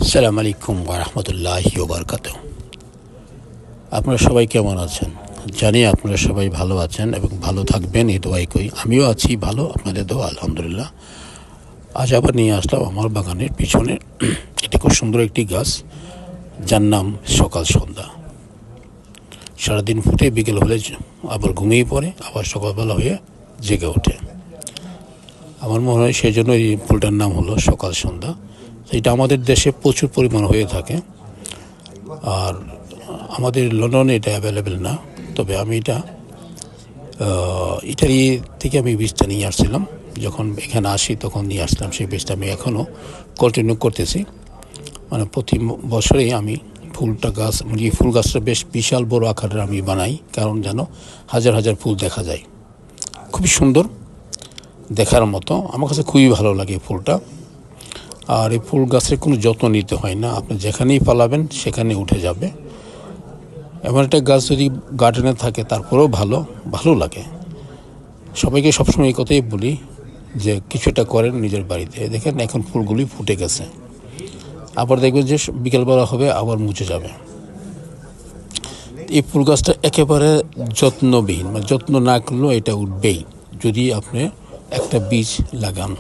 আসসালামু আলাইকুম ওয়া রাহমাতুল্লাহি ওয়া বারাকাতুহু। আপনারা সবাই কেমন আছেন? জানি আপনারা সবাই ভালো আছেন এবং ভালো থাকবেন এই দোয়াই করি। আমিও আছি ভালো, আপনাদের দোয়া আলহামদুলিল্লাহ। আজ আবার নিয়ে আসলাম আমার বাগানের পিছনে এটি খুব সুন্দর একটি গাছ, যার নাম সকাল সন্ধ্যা। সারাদিন ফুটে বিকেল হলে আবার ঘুমিয়ে পড়ে, আবার সকালবেলা হয়ে জেগে ওঠে। আমার মনে হয় সেই জন্য এই ফুলটার নাম হলো সকাল সন্ধ্যা। এটা আমাদের দেশে প্রচুর পরিমাণ হয়ে থাকে, আর আমাদের লন্ডনে এটা অ্যাভেলেবেল না। তবে আমি এটা ইটালি থেকে আমি বীজটা নিয়ে আসছিলাম, যখন এখানে আসি তখন নিয়ে আসলাম। সেই বীজটা আমি এখনও কন্টিনিউ করতেছি। মানে প্রতি বছরেই আমি ফুলটা গাছ, মানে এই ফুল গাছটা বেশ বিশাল বড় আকারের আমি বানাই, কারণ যেন হাজার হাজার ফুল দেখা যায়। খুবই সুন্দর দেখার মতো, আমার কাছে খুবই ভালো লাগে এই ফুলটা। আর এই ফুল গাছের কোনো যত্ন নিতে হয় না, আপনি যেখানেই পালাবেন সেখানে উঠে যাবে। এমন একটা গাছ যদি গার্ডেনে থাকে তারপরেও ভালো লাগে। সবাইকে সবসময় এই কথাই বলি যে কিছুটা করেন নিজের বাড়িতে। দেখেন এখন ফুলগুলি ফুটে গেছে, আবার দেখবেন যে বিকেলবেলা হবে আবার মুছে যাবে। এই ফুল গাছটা একেবারে যত্নবিহীন, মানে যত্ন না করলেও এটা উঠবেই যদি আপনি একটা বীজ লাগান।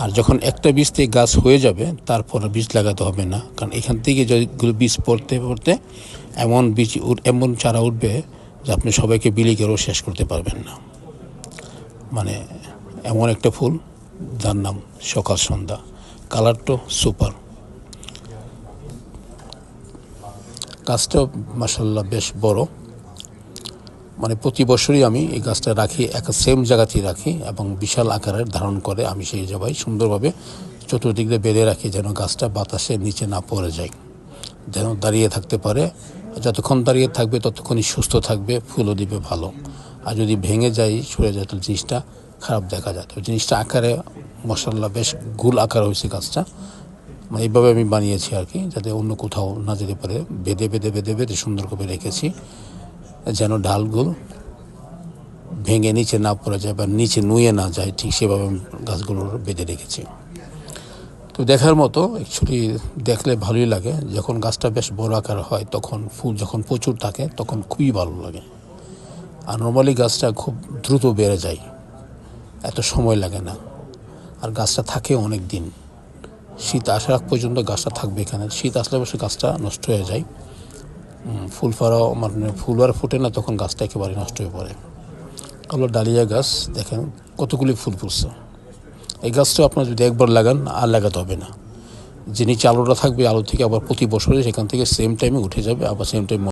আর যখন একটা বীজ থেকে গাছ হয়ে যাবে তারপর বীজ লাগাতে হবে না, কারণ এখান থেকে যেগুলো বীজ পড়তে পড়তে এমন চারা উঠবে যে আপনি সবাইকে বিলি করেও শেষ করতে পারবেন না। মানে এমন একটা ফুল যার নাম সকাল সন্ধ্যা। কালারটা সুপার, গাছটা মাশাআল্লাহ বেশ বড়। মানে প্রতি বছরই আমি এই গাছটা রাখি, সেম জায়গাতেই রাখি এবং বিশাল আকারের ধারণ করে। আমি সেই জায়গায় সুন্দরভাবে চতুর্দিক দিয়ে বেঁধে রাখি, যেন গাছটা বাতাসের নিচে না পড়ে যায়, যেন দাঁড়িয়ে থাকতে পারে। যতক্ষণ দাঁড়িয়ে থাকবে ততক্ষণই সুস্থ থাকবে, ফুলও দিবে ভালো। আর যদি ভেঙে যায়, সরে যায়, তাহলে জিনিসটা খারাপ দেখা যায়। তো জিনিসটা আকারে মাশাআল্লাহ বেশ গোল আকার হয়েছে গাছটা। মানে এইভাবে আমি বানিয়েছি আর কি, যাতে অন্য কোথাও না যেতে পারে। বেঁধে বেঁধে বেঁধে বেঁধে সুন্দর করে রেখেছি, যেন ডালগুলো ভেঙে নিচে না পড়ে যায় বা নিচে নুয়ে না যায়, ঠিক সেভাবে আমি গাছগুলো বেঁধে রেখেছি। তো দেখার মতো, অ্যাকচুয়ালি দেখলে ভালোই লাগে। যখন গাছটা বেশ বড় আকার হয়, তখন ফুল যখন প্রচুর থাকে তখন খুবই ভালো লাগে। আর নর্মালি গাছটা খুব দ্রুত বেড়ে যায়, এত সময় লাগে না। আর গাছটা থাকে অনেক দিন, শীত আসার আগ পর্যন্ত গাছটা থাকবে এখানে। শীত আসলে অবশ্য গাছটা নষ্ট হয়ে যায়, ফুল ফোড়াও মানে ফুল আর ফোটে না, তখন গাছটা একেবারে নষ্ট হয়ে পড়ে। হলো ডালিয়া গাছ, দেখেন কতগুলি ফুল ফুটছে। এই গাছটা আপনার যদি একবার লাগান আর লাগাতে হবে না। যে নিচে আলোটা থাকবে, আলো থেকে আবার প্রতি বছরে সেখান থেকে সেম টাইমে উঠে যাবে, আবার সেম টাইম